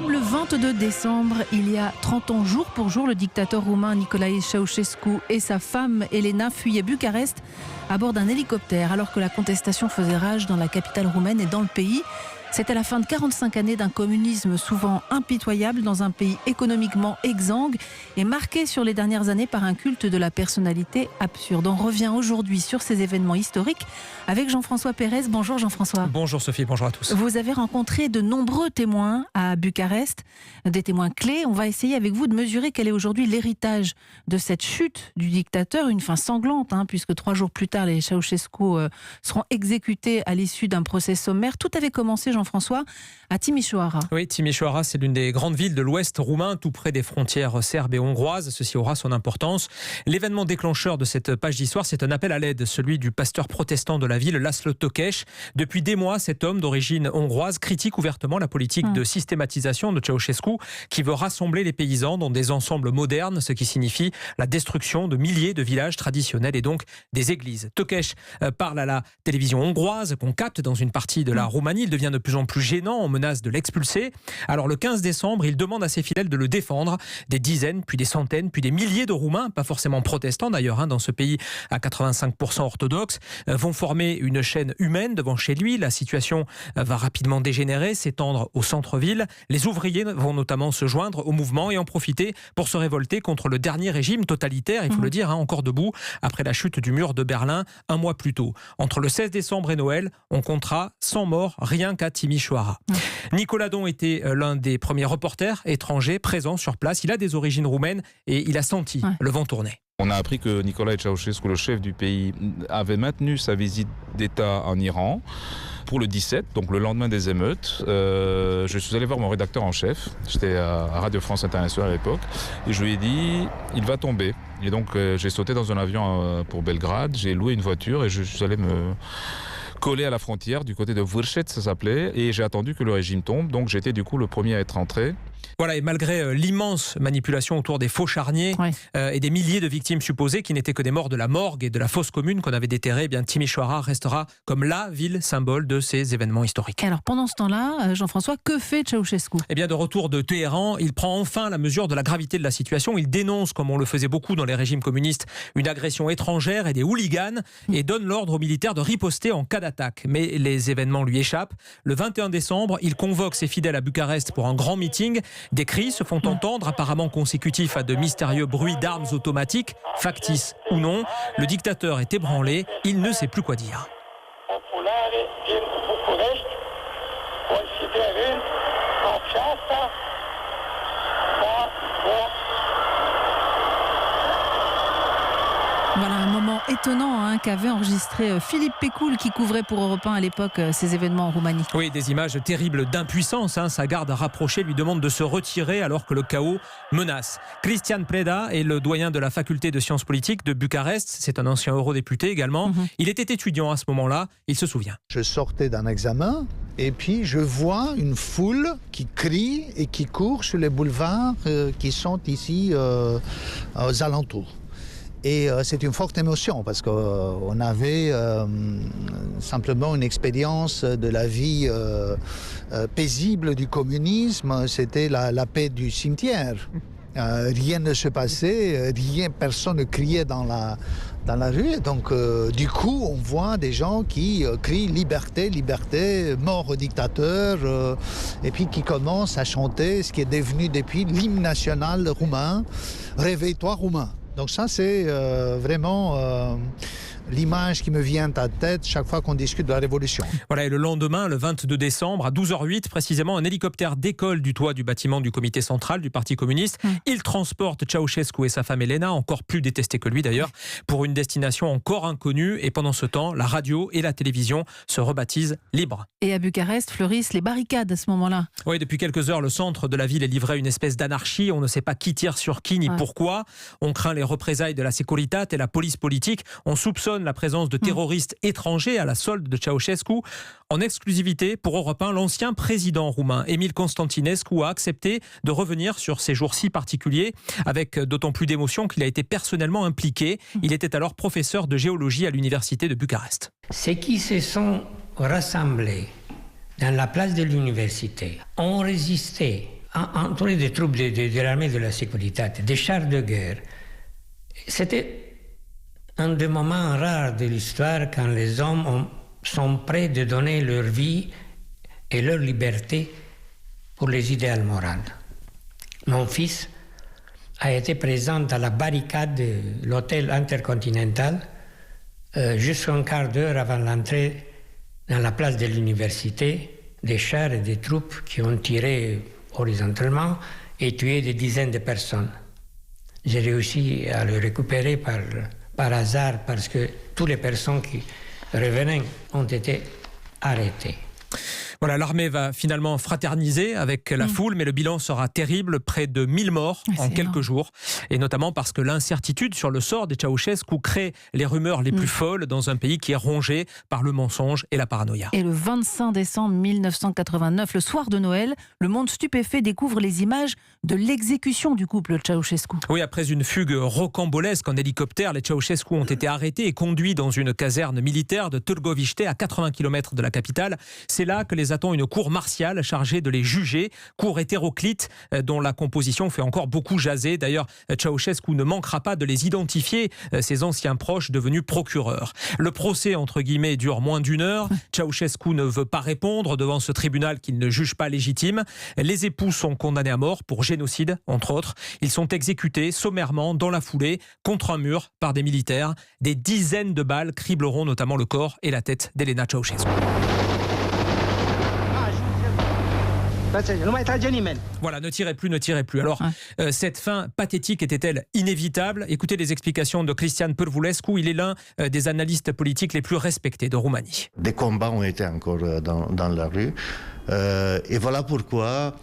sommes le 22 décembre, il y a 30 ans jour pour jour, le dictateur roumain Nicolae Ceausescu et sa femme Elena fuyaient Bucarest à bord d'un hélicoptère alors que la contestation faisait rage dans la capitale roumaine et dans le pays. C'était la fin de 45 années d'un communisme souvent impitoyable dans un pays économiquement exsangue et marqué sur les dernières années par un culte de la personnalité absurde. On revient aujourd'hui sur ces événements historiques avec Jean-François Pérez. Bonjour Jean-François. Bonjour Sophie, bonjour à tous. Vous avez rencontré de nombreux témoins à Bucarest, des témoins clés. On va essayer avec vous de mesurer quel est aujourd'hui l'héritage de cette chute du dictateur, une fin sanglante, puisque 3 jours plus tard, les Ceausescu seront exécutés à l'issue d'un procès sommaire. Tout avait commencé, Jean-François, à Timișoara. Oui, Timișoara, c'est l'une des grandes villes de l'ouest roumain, tout près des frontières serbes et hongroises. Ceci aura son importance. L'événement déclencheur de cette page d'histoire, c'est un appel à l'aide, celui du pasteur protestant de la ville, László Tokes. Depuis des mois, cet homme d'origine hongroise critique ouvertement la politique de systématisation de Ceausescu, qui veut rassembler les paysans dans des ensembles modernes, ce qui signifie la destruction de milliers de villages traditionnels et donc des églises. Tokes parle à la télévision hongroise qu'on capte dans une partie de la Roumanie. Il devient de plus en plus gênant, on menace de l'expulser. Alors le 15 décembre, il demande à ses fidèles de le défendre. Des dizaines, puis des centaines, puis des milliers de Roumains, pas forcément protestants d'ailleurs, dans ce pays à 85% orthodoxe, vont former une chaîne humaine devant chez lui. La situation va rapidement dégénérer, s'étendre au centre-ville. Les ouvriers vont notamment se joindre au mouvement et en profiter pour se révolter contre le dernier régime totalitaire, il faut le dire, encore debout, après la chute du mur de Berlin un mois plus tôt. Entre le 16 décembre et Noël, on comptera 100 morts rien qu'à Timișoara. Nicolas Don était l'un des premiers reporters étrangers présents sur place. Il a des origines roumaines et il a senti le vent tourner. On a appris que Nicolae Ceausescu, le chef du pays, avait maintenu sa visite d'État en Iran pour le 17, donc le lendemain des émeutes. Je suis allé voir mon rédacteur en chef, j'étais à Radio France Internationale à l'époque, et je lui ai dit « il va tomber ». Et donc j'ai sauté dans un avion pour Belgrade, j'ai loué une voiture et je suis allé me coller à la frontière du côté de Vršac, ça s'appelait, et j'ai attendu que le régime tombe, donc j'étais du coup le premier à être entré. Voilà, et malgré l'immense manipulation autour des faux charniers et des milliers de victimes supposées qui n'étaient que des morts de la morgue et de la fosse commune qu'on avait déterrée, Timișoara restera comme la ville symbole de ces événements historiques. Alors pendant ce temps-là, Jean-François, que fait Ceausescu ? De retour de Téhéran, il prend enfin la mesure de la gravité de la situation. Il dénonce, comme on le faisait beaucoup dans les régimes communistes, une agression étrangère et des hooligans et donne l'ordre aux militaires de riposter en cas d'attaque. Mais les événements lui échappent. Le 21 décembre, il convoque ses fidèles à Bucarest pour un grand meeting. Des cris se font entendre, apparemment consécutifs à de mystérieux bruits d'armes automatiques, factices ou non. Le dictateur est ébranlé, il ne sait plus quoi dire. Voilà un moment étonnant qu'avait enregistré Philippe Pécoul qui couvrait pour Europe 1 à l'époque ces événements en Roumanie. Oui, des images terribles d'impuissance. Sa garde rapprochée lui demande de se retirer alors que le chaos menace. Cristian Preda est le doyen de la faculté de sciences politiques de Bucarest. C'est un ancien eurodéputé également. Il était étudiant à ce moment-là, il se souvient. Je sortais d'un examen et puis je vois une foule qui crie et qui court sur les boulevards qui sont ici aux alentours. Et c'est une forte émotion parce qu'on avait simplement une expérience de la vie paisible du communisme. C'était la paix du cimetière. Rien ne se passait, personne ne criait dans la rue. Donc du coup, on voit des gens qui crient « Liberté, liberté, mort au dictateur » et puis qui commencent à chanter ce qui est devenu depuis l'hymne national roumain « Réveille-toi roumain ». Donc ça, c'est vraiment l'image qui me vient à la tête chaque fois qu'on discute de la Révolution. Voilà, et le lendemain, le 22 décembre, à 12h08, précisément, un hélicoptère décolle du toit du bâtiment du comité central du Parti communiste. Il transporte Ceausescu et sa femme Elena, encore plus détestée que lui d'ailleurs, pour une destination encore inconnue. Et pendant ce temps, la radio et la télévision se rebaptisent libres. Et à Bucarest fleurissent les barricades à ce moment-là. Oui, depuis quelques heures, le centre de la ville est livré à une espèce d'anarchie. On ne sait pas qui tire sur qui ni pourquoi. On craint les représailles de la Securitate et la police politique. On soupçonne la présence de terroristes étrangers à la solde de Ceausescu. En exclusivité pour Europe 1, l'ancien président roumain Emil Constantinescu a accepté de revenir sur ces jours si particuliers, avec d'autant plus d'émotion qu'il a été personnellement impliqué. Il était alors professeur de géologie à l'université de Bucarest. Ceux qui se sont rassemblés dans la place de l'université ont résisté entouré des troupes de l'armée de la Securitate, des chars de guerre. C'était un des moments rares de l'histoire quand les hommes sont prêts de donner leur vie et leur liberté pour les idéaux moraux. Mon fils a été présent à la barricade de l'hôtel Intercontinental jusqu'à un quart d'heure avant l'entrée dans la place de l'université, des chars et des troupes qui ont tiré horizontalement et tué des dizaines de personnes. J'ai réussi à le récupérer par hasard parce que toutes les personnes qui revenaient ont été arrêtées. Voilà, l'armée va finalement fraterniser avec la foule, mais le bilan sera terrible, près de 1000 morts en quelques jours, et notamment parce que l'incertitude sur le sort de Ceausescu crée les rumeurs les plus folles dans un pays qui est rongé par le mensonge et la paranoïa. Et le 25 décembre 1989, le soir de Noël, le monde stupéfait découvre les images de l'exécution du couple Ceausescu. Oui, après une fugue rocambolesque en hélicoptère, les Ceausescu ont été arrêtés et conduits dans une caserne militaire de Târgoviște, à 80 km de la capitale. C'est là que les attend une cour martiale chargée de les juger, cour hétéroclite dont la composition fait encore beaucoup jaser. D'ailleurs, Ceausescu ne manquera pas de les identifier, ses anciens proches devenus procureurs. Le procès, entre guillemets, dure moins d'1 heure. Ceausescu ne veut pas répondre devant ce tribunal qu'il ne juge pas légitime. Les époux sont condamnés à mort pour génocide, entre autres. Ils sont exécutés sommairement dans la foulée, contre un mur, par des militaires. Des dizaines de balles cribleront notamment le corps et la tête d'Elena Ceausescu. Voilà, ne tirez plus. Alors, cette fin pathétique était-elle inévitable? Écoutez les explications de Cristian Pârvulescu. Il est l'un des analystes politiques les plus respectés de Roumanie. Des combats ont été encore dans la rue. Et voilà pourquoi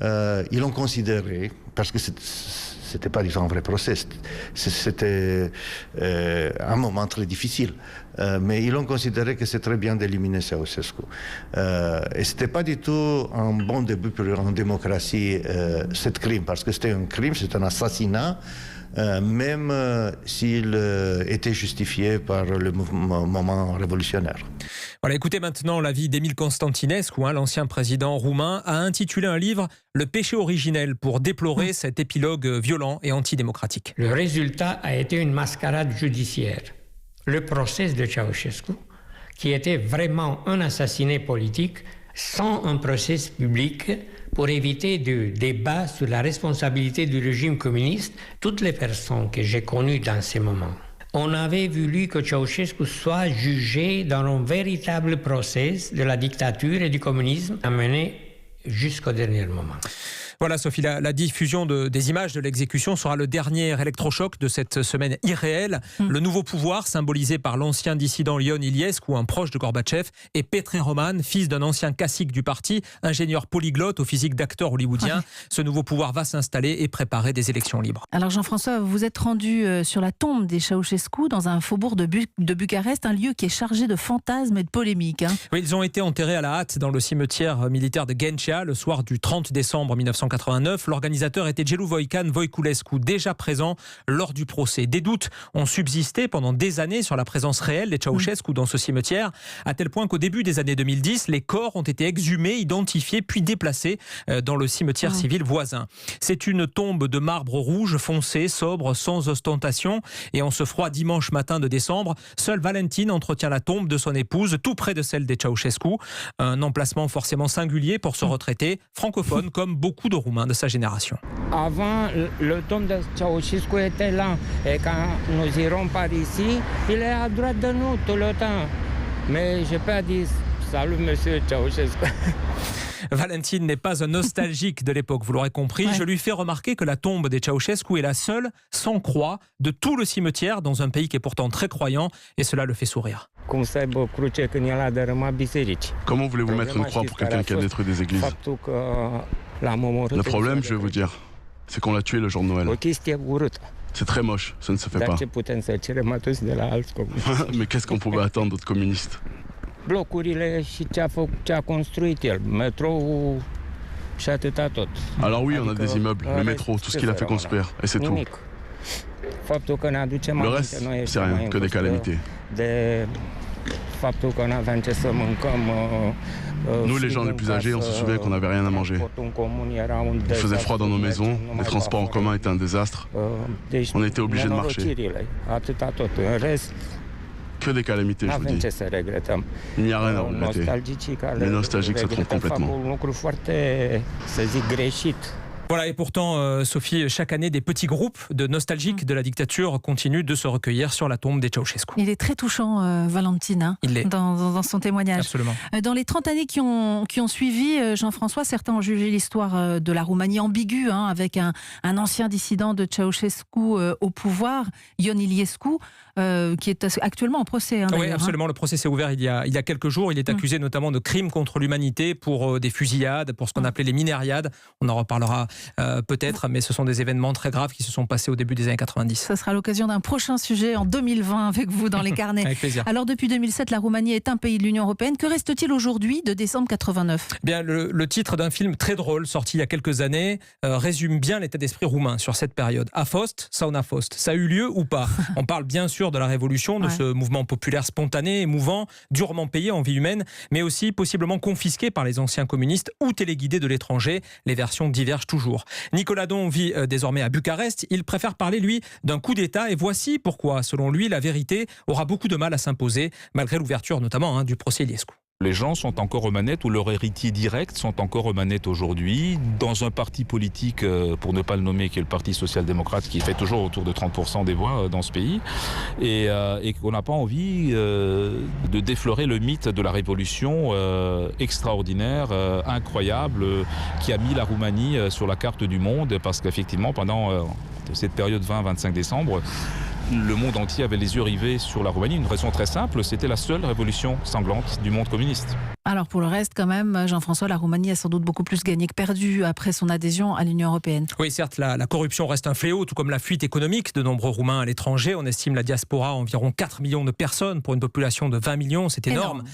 ils l'ont considéré, parce que c'était pas un vrai procès, c'était un moment très difficile. Mais ils l'ont considéré que c'est très bien d'éliminer Ceausescu. Et c'était pas du tout un bon début pour une démocratie, ce crime, parce que c'était un crime, c'est un assassinat, même s'il était justifié par le moment révolutionnaire. Voilà, écoutez maintenant l'avis d'Emil Constantinescu, l'ancien président roumain, a intitulé un livre « Le péché originel » pour déplorer cet épilogue violent et antidémocratique. Le résultat a été une mascarade judiciaire. Le procès de Ceausescu, qui était vraiment un assassinat politique, sans un procès public pour éviter de débat sur la responsabilité du régime communiste. Toutes les personnes que j'ai connues dans ces moments, on avait voulu que Ceausescu soit jugé dans un véritable procès de la dictature et du communisme, amené jusqu'au dernier moment. Voilà Sophie, la diffusion des images de l'exécution sera le dernier électrochoc de cette semaine irréelle. Le nouveau pouvoir, symbolisé par l'ancien dissident Ion Iliescu, un proche de Gorbatchev, et Petre Roman, fils d'un ancien cacique du parti, ingénieur polyglotte au physique d'acteur hollywoodien. Ce nouveau pouvoir va s'installer et préparer des élections libres. Alors Jean-François, vous êtes rendu sur la tombe des Ceausescu dans un faubourg de Bucarest, un lieu qui est chargé de fantasmes et de polémiques. Oui, ils ont été enterrés à la hâte dans le cimetière militaire de Ghencea le soir du 30 décembre 1989. L'organisateur était Gelu Voican Voiculescu, déjà présent lors du procès. Des doutes ont subsisté pendant des années sur la présence réelle des Ceausescu dans ce cimetière, à tel point qu'au début des années 2010, les corps ont été exhumés, identifiés, puis déplacés dans le cimetière civil voisin. C'est une tombe de marbre rouge foncé, sobre, sans ostentation. Et en ce froid dimanche matin de décembre, seule Valentine entretient la tombe de son épouse, tout près de celle des Ceausescu. Un emplacement forcément singulier pour ce retraité, francophone comme beaucoup de Roumains de sa génération. Avant, le tombe de Ceausescu était là. Et quand nous irons par ici, il est à droite de nous tout le temps. Mais je n'ai pas dit salut monsieur Ceausescu. Valentine n'est pas un nostalgique de l'époque, vous l'aurez compris. Je lui fais remarquer que la tombe des Ceausescu est la seule sans croix de tout le cimetière dans un pays qui est pourtant très croyant, et cela le fait sourire. Comment voulez-vous mettre une croix pour quelqu'un qui a détruit des églises? Le problème, je vais vous dire, c'est qu'on l'a tué le jour de Noël. C'est très moche, ça ne se fait pas. Mais qu'est-ce qu'on pouvait attendre d'autres communistes? Alors oui, on a des immeubles, le métro, tout ce qu'il a fait construire, et c'est tout. Le reste, c'est rien, que des calamités. Nous, les gens les plus âgés, on se souvient qu'on n'avait rien à manger. Il faisait froid dans nos maisons, les transports en commun étaient un désastre. On était obligés de marcher. Que des calamités, je vous dis. Il n'y a rien à regretter. Les nostalgiques se trompent complètement. Voilà, et pourtant, Sophie, chaque année, des petits groupes de nostalgiques de la dictature continuent de se recueillir sur la tombe des Ceausescu. Il est très touchant, Valentine, hein, Il l'est. dans son témoignage. Absolument. Dans les 30 années qui ont suivi, Jean-François, certains ont jugé l'histoire de la Roumanie ambiguë, hein, avec un ancien dissident de Ceausescu au pouvoir, Ion Iliescu, qui est actuellement en procès. Hein, oui, absolument. Le procès s'est ouvert il y a quelques jours. Il est accusé notamment de crimes contre l'humanité pour des fusillades, pour ce qu'on appelait les minériades. On en reparlera peut-être, mais ce sont des événements très graves qui se sont passés au début des années 90. Ça sera l'occasion d'un prochain sujet en 2020 avec vous dans les carnets. Avec plaisir. Alors depuis 2007, la Roumanie est un pays de l'Union européenne. Que reste-t-il aujourd'hui de décembre 89 ? Bien, le titre d'un film très drôle sorti il y a quelques années résume bien l'état d'esprit roumain sur cette période. A fost sau n'a fost. Ça a eu lieu ou pas ? On parle bien sûr de la révolution, de ce mouvement populaire spontané, émouvant, durement payé en vie humaine, mais aussi possiblement confisqué par les anciens communistes ou téléguidé de l'étranger. Les versions divergent toujours. Nicolas Don vit désormais à Bucarest. Il préfère parler, lui, d'un coup d'État. Et voici pourquoi, selon lui, la vérité aura beaucoup de mal à s'imposer, malgré l'ouverture notamment du procès Iliescu. Les gens sont encore aux manettes, ou leurs héritiers directs sont encore aux manettes aujourd'hui, dans un parti politique, pour ne pas le nommer, qui est le Parti social-démocrate, qui fait toujours autour de 30% des voix dans ce pays, et qu'on n'a pas envie de déflorer le mythe de la révolution extraordinaire, incroyable, qui a mis la Roumanie sur la carte du monde, parce qu'effectivement, pendant cette période 20-25 décembre, le monde entier avait les yeux rivés sur la Roumanie. Une raison très simple, c'était la seule révolution sanglante du monde communiste. Alors pour le reste, quand même, Jean-François, la Roumanie a sans doute beaucoup plus gagné que perdu après son adhésion à l'Union européenne. Oui, certes, la corruption reste un fléau, tout comme la fuite économique de nombreux Roumains à l'étranger. On estime la diaspora à environ 4 millions de personnes pour une population de 20 millions, c'est énorme.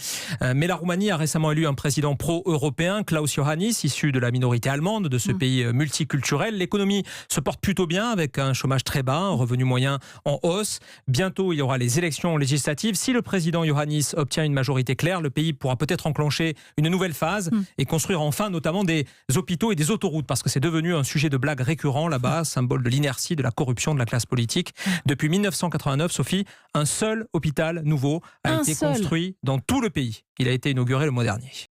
Mais la Roumanie a récemment élu un président pro-européen, Klaus Iohannis, issu de la minorité allemande de ce pays multiculturel. L'économie se porte plutôt bien, avec un chômage très bas, un revenu moyen en hausse. Bientôt, il y aura les élections législatives. Si le président Iohannis obtient une majorité claire, le pays pourra peut-être enclencher une nouvelle phase et construire enfin notamment des hôpitaux et des autoroutes, parce que c'est devenu un sujet de blague récurrent là-bas, symbole de l'inertie, de la corruption de la classe politique. Depuis 1989, Sophie, un seul hôpital nouveau a été construit dans tout le pays. Il a été inauguré le mois dernier.